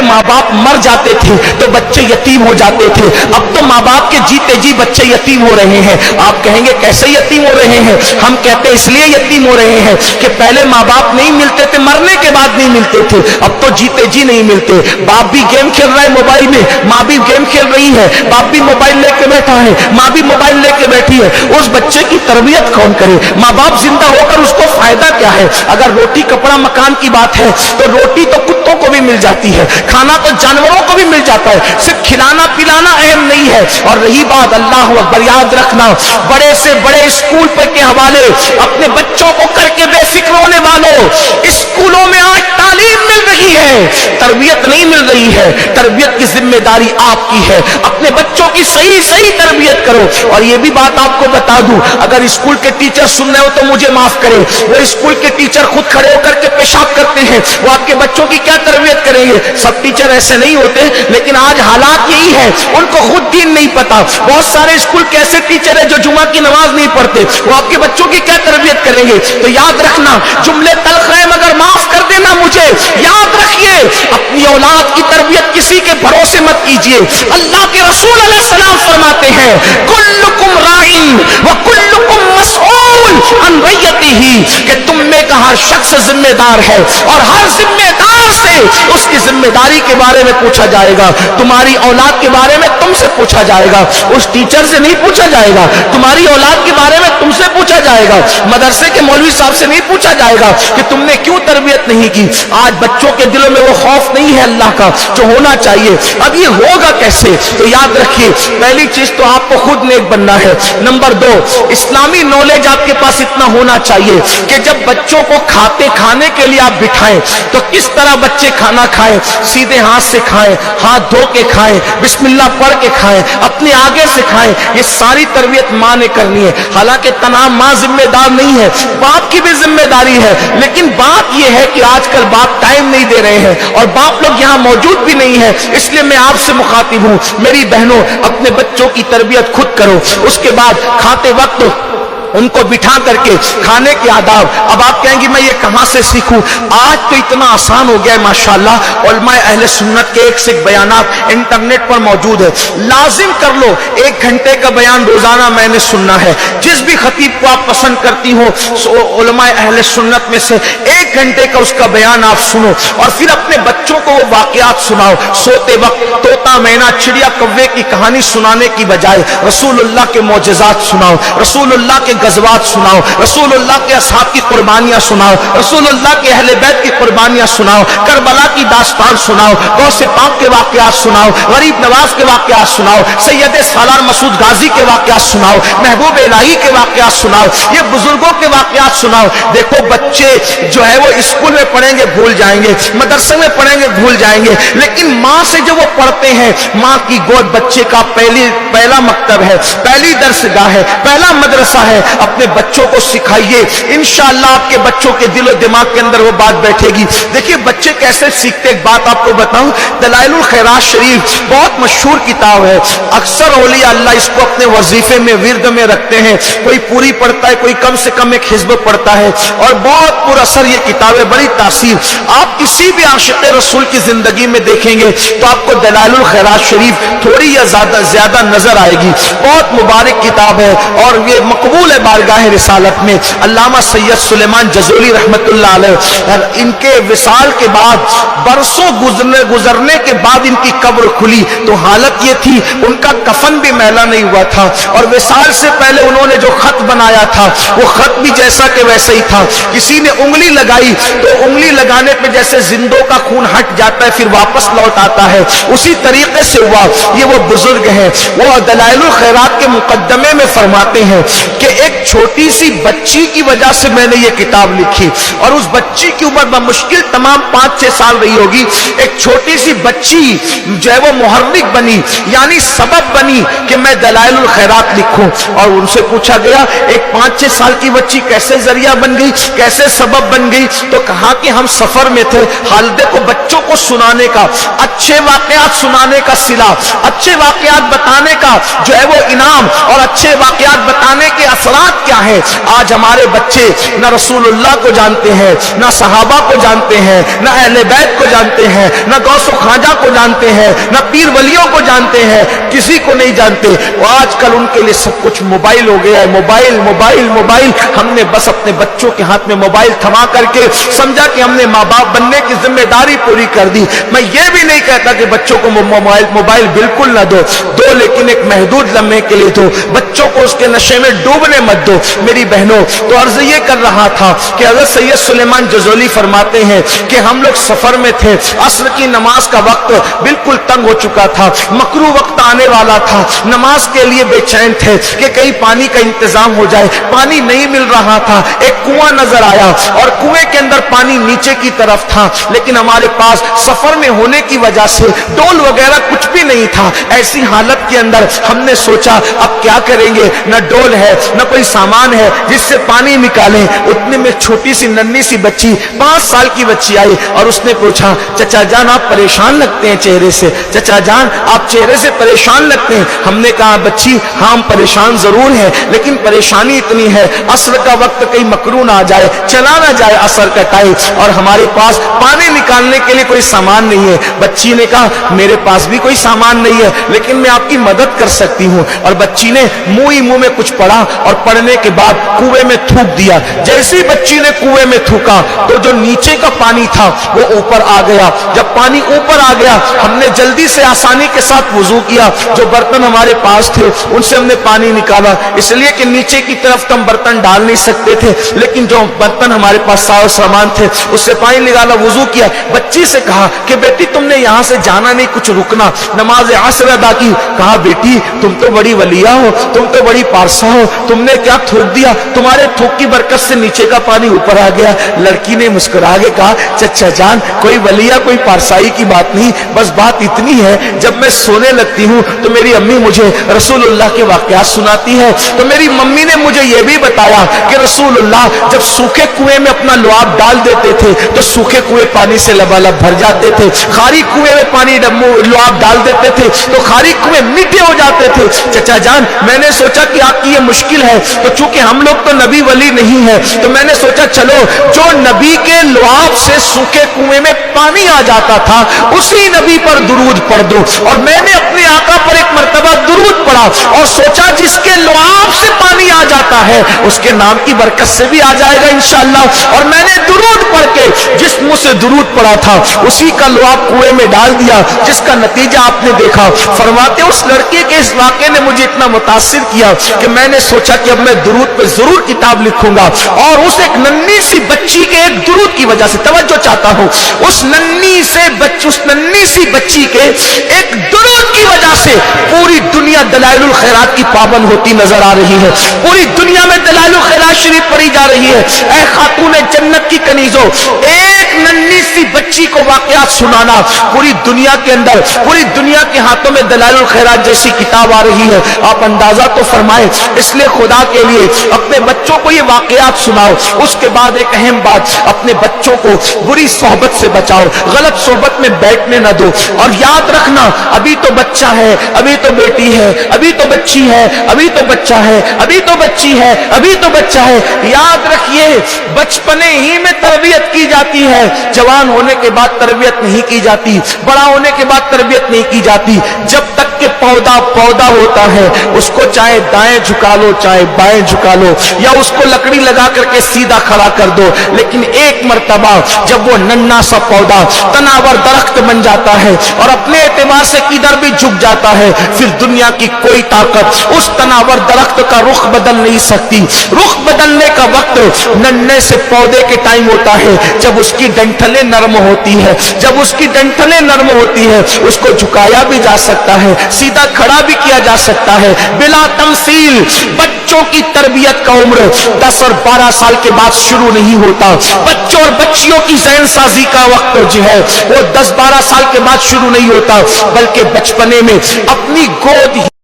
पहले माँ बाप मर जाते थे तो बच्चे यतीम हो जाते थे, अब तो माँ बाप के जीते जी बच्चे यतीम हो रहे हैं। आप कहेंगे कैसे यतीम हो रहे हैं? हम कहते हैं इसलिए यतीम हो रहे हैं कि पहले माँ बाप नहीं मिलते थे, मरने के बाद नहीं मिलते थे, अब तो जीते जी नहीं मिलते। बाप भी गेम खेल रहा है मोबाइल में, माँ भी गेम खेल रही है, बाप भी मोबाइल लेके बैठा है, माँ भी मोबाइल लेके बैठी है। उस बच्चे की तरबियत कौन करे? माँ बाप जिंदा होकर उसको फायदा क्या है? अगर रोटी कपड़ा मकान की बात है तो रोटी तो कुत्तों को भी मिल जाती है, खाना तो जानवरों को भी मिल जाता है, सिर्फ खिलाना पिलाना अहम नहीं है। और रही बात अल्लाह अकबर, याद रखना, बड़े से बड़े स्कूल पर के हवाले अपने बच्चों को करके बेफिक्र होने वालों, स्कूलों में आज तालीम मिल रही है, तरबियत नहीं मिल रही है। तरबियत की जिम्मेदारी आपकी है, अपने बच्चों की सही सही तरबियत करो। और ये भी बात आपको बता दूं, अगर स्कूल के टीचर सुन रहे हो तो मुझे माफ करें, वो स्कूल के टीचर खुद खड़े होकर के पेशाब करते हैं, वो आपके बच्चों की क्या तरबियत करेंगे? सब टीचर ऐसे नहीं होते, लेकिन आज हालात यही है, उनको खुद दीन नहीं पता। बहुत सारे स्कूल के ऐसे टीचर है जो जुमा की नमाज नहीं पढ़ते, वो आपके बच्चों की क्या तरबियत करेंगे? तो याद रखना, जुमले तल्ख है मगर माफ कर देना मुझे, याद रखिए अपनी औलाद की तरबियत किसी के भरोसे मत कीजिए। अल्लाह के रसूल अलैहि सलाम फरमाते हैं, कुल्लुकुम राइन व कुल्लुकुम मसऊल अन रयतिही, कि तुम में का हर शख्स जिम्मेदार है और हर जिम्मेदार से उसकी जिम्मेदारी के बारे में पूछा जाएगा। तुम्हारी औलाद के बारे में तुमसे पूछा जाएगा, उस टीचर से नहीं पूछा जाएगा। तुम्हारी औलाद के बारे में तुमसे पूछा जाएगा, मदरसे के मौलवी साहब से नहीं पूछा जाएगा कि तुमने क्यों तरबियत नहीं की। आज बच्चों के दिलों में वो खौफ नहीं है अल्लाह का जो होना चाहिए। अब ये होगा कैसे? तो याद रखिए, पहली चीज तो आपको खुद नेक बनना है। नंबर 2, इस्लामी नॉलेज आपके पास इतना होना चाहिए कि जब बच्चों को खाने के लिए आप बिठाएं तो किस तरह बच्चे खाना खाएं, सीधे हाथ से खाएं, हाथ धो के खाएं, बिस्मिल्लाह पढ़ के खाएं, अपने आगे से खाएं। ये सारी तरबियत माँ ने करनी है। हालांकि तमाम माँ जिम्मेदार नहीं है, बाप की भी जिम्मेदारी है, लेकिन बात यह है कि आजकल बाप टाइम नहीं दे रहे हैं और बाप लोग यहाँ मौजूद भी नहीं है। इसलिए मैं आपसे मुखातिब हूँ, मेरी बहनों, अपने बच्चों की तरबियत खुद करो। उसके बाद खाते वक्त उनको बिठा करके खाने के आदाब। अब आप कहेंगे मैं ये कहां से सीखूं? आज तो इतना आसान हो गया है माशाल्लाह। उलमाए अहले सुन्नत के एक से एक बयानात इंटरनेट पर मौजूद है, लाजिम कर लो। 1 घंटे का बयान रोजाना मैंने सुनना है। जिस भी खतीब को आप पसंद करती हो उलमाए अहले सुन्नत में से 1 घंटे का उसका बयान आप सुनो और फिर अपने बच्चों को वो वाकयात सुनाओ। सोते वक्त तोता मैना चिड़िया कौवे की कहानी सुनाने की बजाय रसूलुल्लाह के मौजज़ात सुनाओ, रसूलुल्लाह के गज़वात सुनाओ, रसूलुल्लाह के असहाब की कुर्बानियां सुनाओ, रसूलुल्लाह के अहले बैत की कुर्बानियां सुनाओ, करबला की दास्तान सुनाओ, गौसे पाक के वाकयात सुनाओ, गरीब नवाज के वाकयात सुनाओ, सैयद सालार मसूद गाजी के वाकयात सुनाओ, महबूब इलाही के वाकयात सुनाओ, ये बुजुर्गों के वाकयात सुनाओ। देखो बच्चे जो है वो स्कूल में पढ़ेंगे भूल जाएंगे, मदरसे में पढ़ेंगे भूल जाएंगे, लेकिन माँ से जो वो पढ़ते हैं, माँ की गोद बच्चे का पहला मकतब है, पहली दरसगाह है, पहला मदरसा है। अपने बच्चों को सिखाइए, इंशाअल्लाह आपके बच्चों के दिलो दिमाग के अंदर वो बात बैठेगी। देखिए बच्चे कैसे सीखते, एक बात आपको बताऊं, दलाइलुल खैरात शरीफ बहुत मशहूर किताब है। अक्सर औलिया अल्लाह इसको अपने वजीफे में विर्द में रखते हैं, कोई पूरी पढ़ता है, कोई कम से कम एक हिज़्ब पढ़ता है और बहुत पुरअसर ये किताब है, बड़ी तासीर। आप किसी भी आशिक़ रसूल की जिंदगी में देखेंगे तो आपको दलाइलुल खैरात शरीफ थोड़ी या ज्यादा नजर आएगी। बहुत मुबारक किताब है और ये मकबूल है बारगाह रिसालत में। अल्लामा सैयद सुलेमान जज़ोली रहमतुल्लाह अलैह, इनके विसाल के बाद बरसों गुजरने के बाद इनकी कब्र खुली तो हालत ये थी, उनका कफन भी मैला नहीं हुआ था और विसाल से पहले उन्होंने जो खत बनाया था वो खत भी जैसा कि वैसे ही था। किसी ने उंगली लगाई तो उंगली लगाने पे जैसे जिंदों का खून हट जाता है फिर वापस लौट आता है, उसी तरीके से हुआ। ये वो बुजुर्ग हैं, वो दलाइलुल खैरात के मुकद्दमे में फरमाते हैं कि एक छोटी सी बच्ची की वजह से मैंने ये किताब लिखी और उस बच्ची की उम्र बमुश्किल तमाम 5-6 साल रही होगी। एक छोटी सी बच्ची जो है वो मुहर्रिक बनी, यानी सबब बनी कि मैं दलाइलुल खैरात लिखूं। और उनसे पूछा गया एक 5-6 साल की बच्ची कैसे जरिया बन गई, कैसे सबब बन गई? तो कहा कि हम सफर में थे, हाल देखो बच्चों को सुनाने का اچھے واقعات سنانے کا صلہ، اچھے واقعات بتانے کا جو ہے وہ انعام، اور اچھے واقعات بتانے کے اثرات کیا ہیں۔ آج ہمارے بچے نہ رسول اللہ کو جانتے ہیں، نہ صحابہ کو جانتے ہیں، نہ اہل بیت کو جانتے ہیں، نہ غوث و خواجہ کو جانتے ہیں، نہ پیر ولیوں کو جانتے ہیں، کسی کو نہیں جانتے۔ اور آج کل ان کے لیے سب کچھ موبائل ہو گیا ہے، موبائل موبائل موبائل۔ ہم نے بس اپنے بچوں کے ہاتھ میں موبائل تھما کر کے سمجھا کہ ہم نے ماں باپ بننے کی ذمہ داری پوری کر دی۔ میں یہ بھی نہیں کہتا کہ بچوں کو موبائل بالکل نہ دو، لیکن ایک محدود لمحے کے لیے دو، بچوں کو اس کے نشے میں ڈوبنے مت دو۔ میری بہنوں، تو عرض یہ کر رہا تھا کہ حضرت سید سلیمان جزولی فرماتے ہیں کہ ہم لوگ سفر میں تھے، عصر کی نماز کا وقت بالکل تنگ ہو چکا تھا، مکروہ وقت آنے والا تھا، نماز کے لیے بے چین تھے کہ کہیں پانی کا انتظام ہو جائے۔ پانی نہیں مل رہا تھا، ایک کنواں نظر آیا اور کنویں کے اندر پانی نیچے کی طرف تھا، لیکن ہمارے پاس سفر میں ہونے کی وجہ سے ڈول وغیرہ کچھ بھی نہیں تھا۔ ایسی حالت کے اندر ہم نے سوچا اب کیا کریں گے، نہ ڈول ہے نہ کوئی سامان ہے جس سے پانی نکالیں۔ اتنے میں چھوٹی سی ننھی سی بچی 5 سال کی بچی آئی اور اس نے پوچھا چچا جان آپ پریشان لگتے ہیں چہرے سے، چچا جان آپ چہرے سے پریشان لگتے ہیں۔ ہم نے کہا بچی ہاں ہم پریشان ضرور ہیں، لیکن پریشانی اتنی ہے عصر کا وقت کہیں مکروہ نہ آ جائے، چلا نہ جائے عصر کا ٹائم، اور ہمارے پاس پانی نکالنے کے لیے کوئی سامان نہیں ہے۔ بچی نے کہا میرے پاس بھی کوئی سامان نہیں ہے، لیکن میں آپ کی مدد کر سکتی ہوں۔ اور بچی نے منہ میں کچھ پڑھا اور پڑھنے کے بعد کنویں میں تھوک دیا۔ جیسے ہی بچی نے کنویں میں تھوکا تو جو نیچے کا پانی تھا وہ اوپر آ گیا۔ جب پانی اوپر آ گیا ہم نے جلدی سے آسانی کے ساتھ وضو کیا، جو برتن ہمارے پاس تھے ان سے ہم نے پانی نکالا، اس لیے کہ نیچے کی طرف تو ہم برتن ڈال نہیں سکتے تھے، لیکن جو برتن ہمارے پاس سامان تھے اس سے پانی نکالا، وضو کیا۔ بچی سے کہا کہ بیٹی تم نے یہاں سے جانا نہیں، کچھ رکنا، نماز عصر ادا کی۔ کہا بیٹی تم تو بڑی ولیہ ہو، تم تو بڑی پارسا ہو، تم نے کیا تھوک دیا، تمہارے تھوک کی برکت سے نیچے کا پانی اوپر آ گیا۔ لڑکی نے مسکرا کے کہا چچا جان کوئی ولیہ کوئی پارسائی کی بات نہیں، بس بات اتنی ہے جب میں سونے لگتی ہوں تو میری امی مجھے رسول اللہ کے واقعات سناتی ہے، تو میری ممی نے مجھے یہ بھی بتایا کہ رسول اللہ جب سوکھے کنویں میں اپنا لعاب ڈال دیتے تھے تو سوکھے کنویں پانی سے لبالب بھر جاتے تھے، خالی کنویں میں پانی لعاب ڈال دیتے تھے تو خالی کنویں میٹھے ہو جاتے تھے۔ چچا جان میں نے سوچا کہ آپ کی یہ مشکل ہے، تو چونکہ ہم لوگ تو نبی ولی نہیں ہے تو میں نے سوچا چلو جو نبی کے لعاب سے سوکھے کنویں میں پانی آ جاتا تھا اسی نبی پر درود پڑھ دو۔ اور میں نے اپنے آقا پر ایک مرتبہ درود پڑھا اور سوچا جس کے لعاب سے پانی آ جاتا ہے اس کے نام کی برکت سے بھی آ جائے گا انشاءاللہ۔ اور میں نے درود پڑھ کے جس منہ سے درود پڑھا تھا اسی کا لعاب کنویں میں ڈال دیا، جس کا نتیجہ آپ نے دیکھا۔ فرماتے اس لڑکے کے اس واقعے نے مجھے اتنا متاثر کیا کہ میں نے سوچا کہ اب میں درود پہ ضرور کتاب لکھوں گا، اور اس ایک ننھی سی بچی کے ایک درود کی وجہ سے توجہ چاہتا ہوں، اس ننھی سی بچی کے ایک درود کی وجہ سے پوری دنیا دلائل الخیرات کی پابند ہوتی نظر آ رہی ہے، پوری دنیا میں دلائل الخیرات شریف پڑھی جا رہی ہے۔ اے خاتون جنت کی کنیزوں، ایک ننھی سی بچی کو واقعات سنانا، پوری دنیا کے اندر پوری دنیا کے ہاتھوں میں دلائل الخیرات جیسی کتاب آ رہی ہے، آپ اندازہ تو فرمائیں۔ اس لیے خدا کے لیے اپنے بچوں کو یہ واقعات سناؤ۔ اس کے بعد ایک اہم بات، اپنے بچوں کو بری صحبت سے بچاؤ، غلط صحبت میں بیٹھنے نہ دو۔ اور یاد رکھنا ابھی تو بچہ ہے، ابھی تو بیٹی ہے، ابھی تو بچی ہے، ابھی تو بچہ ہے، ابھی تو بچی ہے، ابھی تو بچہ ہے۔ یاد رکھیے بچپنے ہی میں تربیت کی جاتی ہے، جوان ہونے کے بعد تربیت نہیں کی جاتی، بڑا ہونے کے بعد تربیت نہیں کی جاتی۔ جب تک کہ پودا ہوتا ہے اس کو چاہے دائیں جھکا لو چاہے بائیں جھکا لو، یا اس کو لکڑی لگا کر کے سیدھا کھڑا کر دو، لیکن ایک مرتبہ جب وہ ننھا سا پودا تناور درخت بن جاتا ہے اور اپنے اعتبار سے کدھر بھی جھک جاتا ہے، پھر دنیا کی کوئی طاقت اس تناور درخت کا رخ بدل نہیں سکتی۔ رخ بدلنے کا وقت ننھے سے پودے کے ٹائم ہوتا ہے جب اس کی ڈنٹلیں نرم ہوتی ہے، جب اس کی ڈنٹلیں نرم ہوتی ہے اس کو جھکایا بھی جا سکتا ہے، سیدھا کھڑا بھی کیا جا سکتا ہے بلا تمثیل۔ بچوں کی تربیت کا عمر 10 اور 12 سال کے بعد شروع نہیں ہوتا، بچوں اور بچیوں کی ذہن سازی کا وقت جو ہے وہ 10-12 سال کے بعد شروع نہیں ہوتا، بلکہ بچپنے میں اپنی گود